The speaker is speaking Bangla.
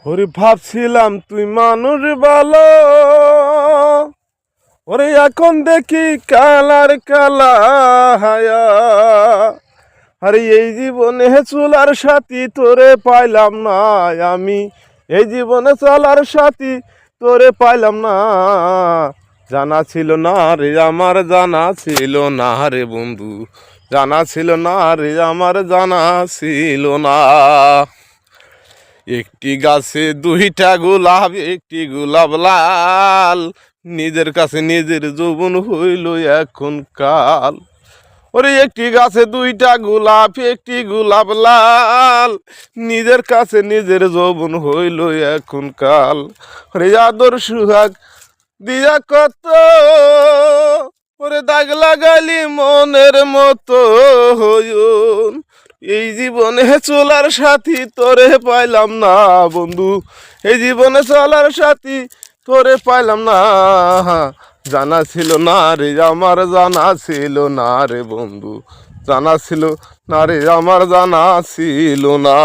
ওরে ভাবছিলাম তুই মানুষ ভালো, ওরে এখন দেখি কালার কালা হায়া। আরে এই জীবনে চলার সাথী তোরে পাইলাম না আমি, এই জীবনে চলার সাথী তোরে পাইলাম না। জানা ছিল না রে আমার, জানা ছিল না রে বন্ধু, জানা ছিল না রে আমার, জানা ছিল না। একটি গাছে দুইটা গোলাপ, একটি গোলাপ লাল, নিজের কাছে নিজের যৌবন হইল এখন কাল। ওরে একটি গাছে দুইটা গোলাপ, একটি গোলাপ লাল, নিজের কাছে নিজের যৌবন হইল এখন কাল। ওরে আদর সুহাগ দিয়া কত, ওরে দাগ লাগালি মনের মতো হইন। এই জীবনে চলার সাথী তোরে পাইলাম না বন্ধু, এই জীবনে চলার সাথী তোরে পাইলাম না। জানা ছিল না রে আমার, জানা ছিল না রে বন্ধু, জানা ছিল না রে আমার, জানা ছিল না।